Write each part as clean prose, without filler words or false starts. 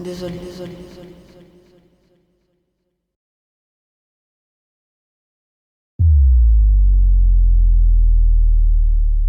Désolé.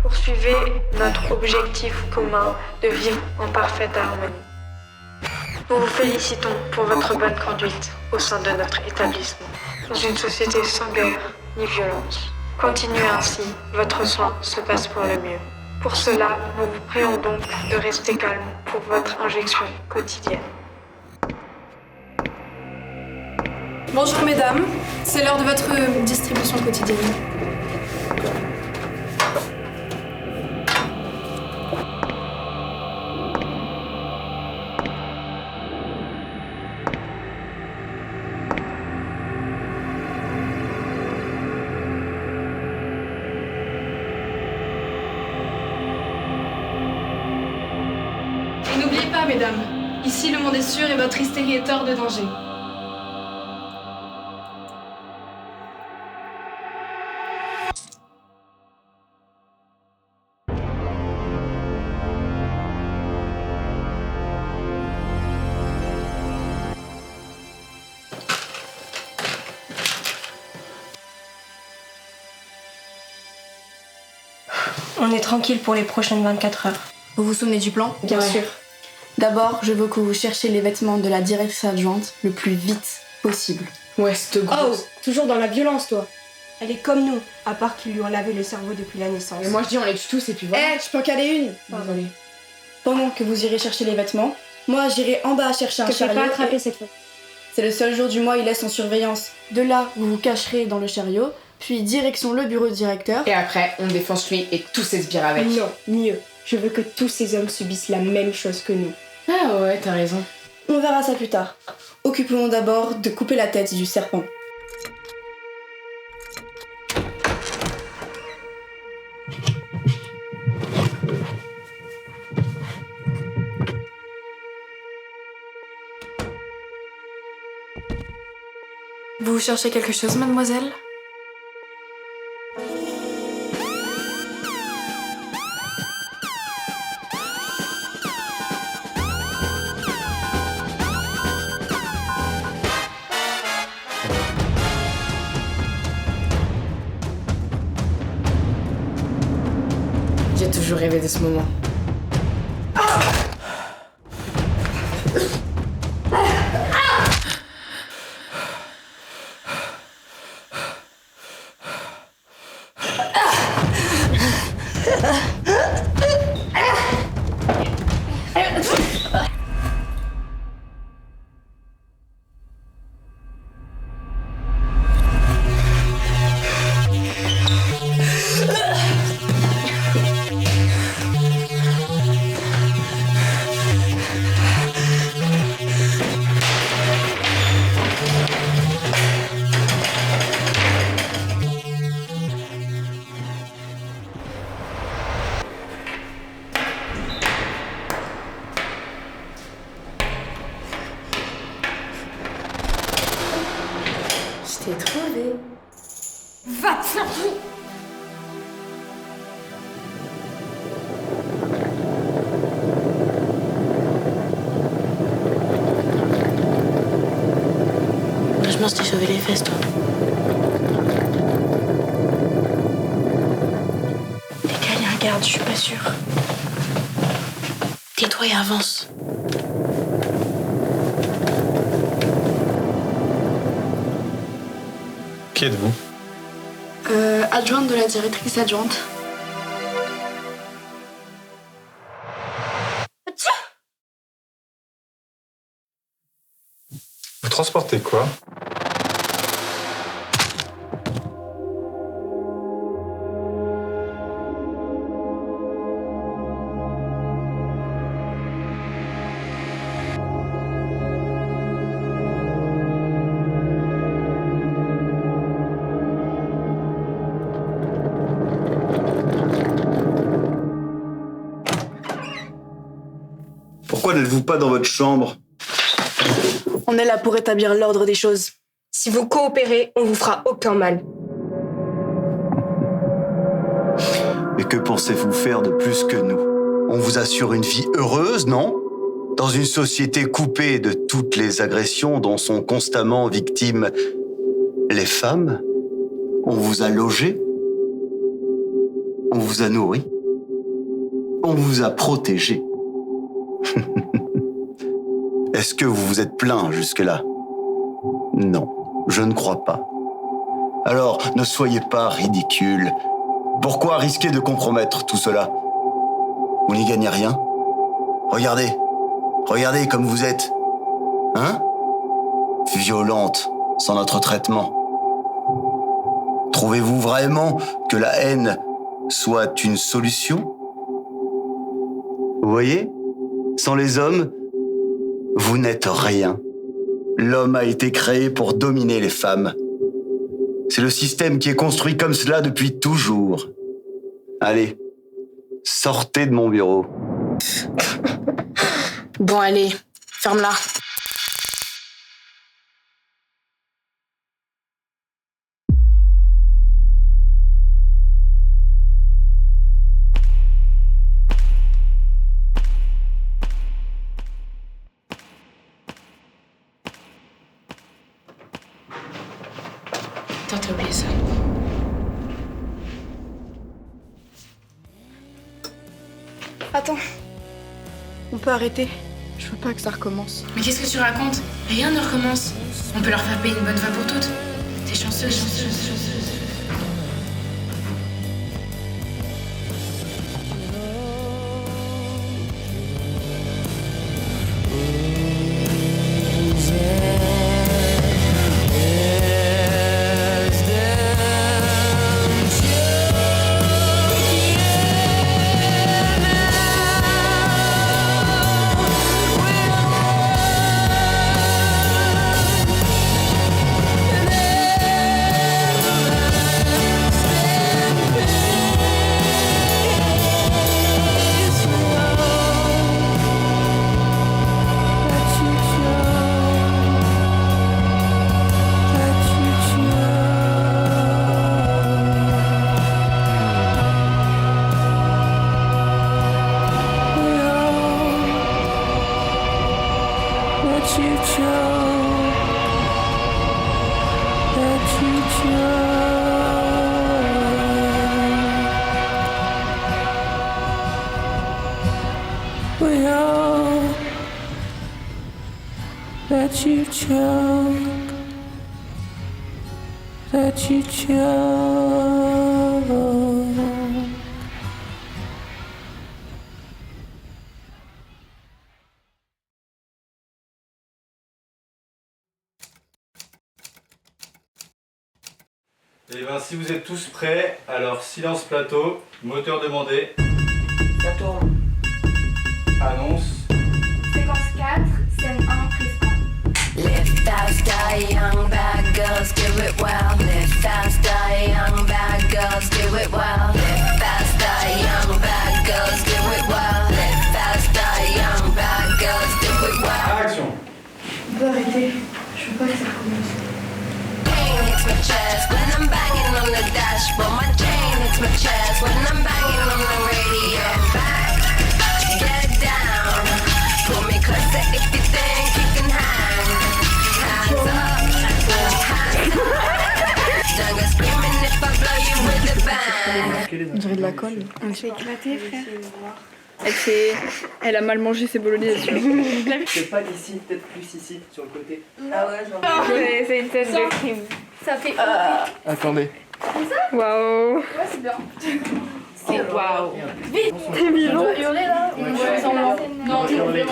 Poursuivez notre objectif commun de vivre en parfaite harmonie. Nous vous félicitons pour votre bonne conduite au sein de notre établissement, dans une société sans guerre ni violence. Continuez ainsi, votre soin se passe pour le mieux. Pour cela, nous vous prions donc de rester calme pour votre injection quotidienne. Bonjour mesdames, c'est l'heure de votre distribution quotidienne. Et n'oubliez pas mesdames, ici le monde est sûr et votre hystérie est hors de danger. On est tranquille pour les prochaines 24 heures. Vous vous souvenez du plan ? Bien sûr. D'abord, je veux que vous cherchiez les vêtements de la directrice adjointe le plus vite possible. Ouais, cette grosse. Oh, toujours dans la violence, toi. Elle est comme nous, à part qu'ils lui ont lavé le cerveau depuis la naissance. Mais moi je dis on les tue tous et puis voilà. Tu peux en caler une ? Désolée. Pendant que vous irez chercher les vêtements, moi j'irai en bas chercher un Je te fais chariot. pas attraper cette fois. C'est le seul jour du mois, il laisse en surveillance. De là, vous vous cacherez dans le chariot, puis direction le bureau du directeur. Et après, on défonce lui et tous ses sbires avec. Non, mieux. Je veux que tous ces hommes subissent la même chose que nous. Ah ouais, t'as raison. On verra ça plus tard. Occupons-nous d'abord de couper la tête du serpent. Vous cherchez quelque chose, mademoiselle ? J'ai toujours rêvé de ce moment. Je t'ai trouvé. Va te faire foutre ! Franchement, je t'ai sauvé les fesses, toi. Décale un garde, je suis pas sûre. Tais-toi et avance. Qui êtes-vous ? Adjointe de la directrice adjointe. transportez quoi? Pourquoi n'êtes-vous pas dans votre chambre? On est là pour établir l'ordre des choses. Si vous coopérez, on vous fera aucun mal. Mais que pensez-vous faire de plus que nous? On vous assure une vie heureuse, non? Dans une société coupée de toutes les agressions dont sont constamment victimes les femmes? On vous a logé? On vous a nourri? On vous a protégé? Est-ce que vous vous êtes plaint jusque-là? Non, je ne crois pas. Alors, ne soyez pas ridicule. Pourquoi risquer de compromettre tout cela? Vous n'y gagnez rien. Regardez comme vous êtes. Hein? Violente, sans notre traitement. Trouvez-vous vraiment que la haine soit une solution? Vous voyez? Sans les hommes, vous n'êtes rien. L'homme a été créé pour dominer les femmes. C'est le système qui est construit comme cela depuis toujours. Allez, sortez de mon bureau. Bon, allez, ferme-la. Attends, t'as oublié ça. Attends. On peut arrêter. Je veux pas que ça recommence. Mais qu'est-ce que tu racontes? Rien ne recommence. On peut leur faire payer une bonne fois pour toutes. T'es chanceuse. That you choke. Et bien si vous êtes tous prêts, alors silence plateau, moteur demandé. Ça tourne. Annonce. Séquence 4, scène 1, prise 1. Live fast, die young, bad girls do it well. Live fast, die young, bad girls do it well. Live fast, die young, bad girls do it well. Live fast, die young, bad girls do it well. Action. On peut arrêter. Je veux pas que ça recommence. Pain hits my chest when I'm banging on the dashboard. My chain hits my chest when I'm banging on the radio. Back, get down. Pull me closer if you think you can hang. Hands up, hands up. Don't go screaming if I blow you with a bang. On dirait de la colle. On s'est éclaté, frère. Elle a mal mangé ses bolognaises. Peut-être pas ici, peut-être plus ici, sur le côté. Ah ouais, genre. C'est une tête de crime. Ça fait. Attendez. Waouh. Ouais, c'est bien. C'est waouh. Vite. T'es vivant. Hurler là? Ouais, Non, je hurle,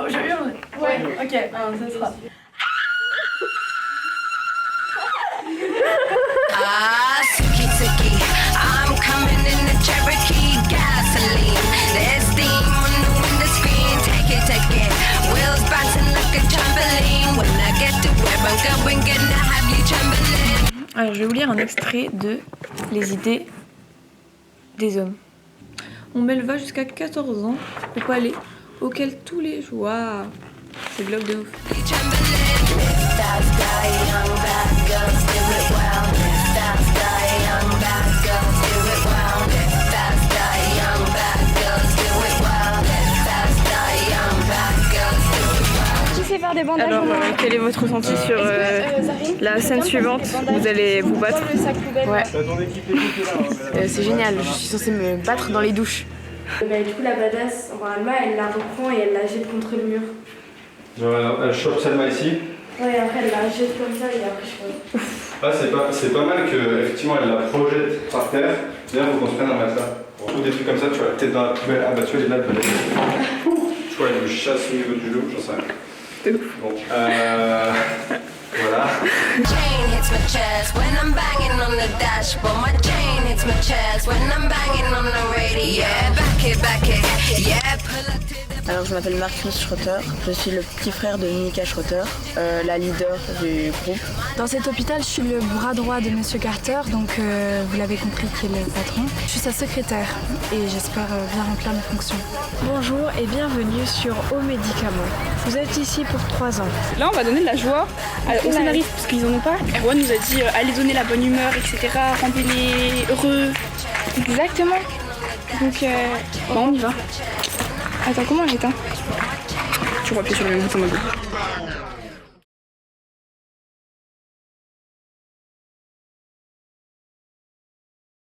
je hurle. Ouais. Ok, ça sera. Alors je vais vous lire un extrait de Les idées des hommes. On m'éleva jusqu'à 14 ans au palais auquel tous les jours... Waouh, c'est vlog de ouf. Faire des bandages. Alors, quel est votre ressenti sur la scène suivante? Vous allez vous battre? Ouais. C'est génial, je suis censée me battre dans les douches. Du coup, la badass, Alma, elle la reprend et elle la jette contre le mur. Genre, elle chope Salma ici. Ouais, après elle la jette comme ça et après je crois. Ah, c'est pas mal qu'effectivement elle la projette par terre. D'ailleurs, il faut qu'on se prenne un matelas. Ou des trucs comme ça, tu vois la tête dans la poubelle. Ah bah tu vois, elle est là, elle va tu vois, elle me chasse au niveau du dos, j'en sais rien. Bon, voilà. Chain hits my chest when I'm banging on the dashboard. My chain hits my chest when I'm banging on the radio. Yeah, back it, yeah, pull up to the... Alors je m'appelle Marcus Schroeter, je suis le petit frère de Monica Schroeter, la leader du groupe. Dans cet hôpital, je suis le bras droit de Monsieur Carter, donc vous l'avez compris qui est le patron. Je suis sa secrétaire et j'espère bien remplir mes fonctions. Bonjour et bienvenue sur Aux Médicaments. Vous êtes ici pour 3 ans. Là, on va donner de la joie aux scénaristes parce qu'ils en ont pas. Erwan nous a dit allez donner la bonne humeur, etc. Rendez-les heureux. Exactement. Donc, bon, on y va. Attends, comment on éteint? Tu vas appuyer sur le même bouton.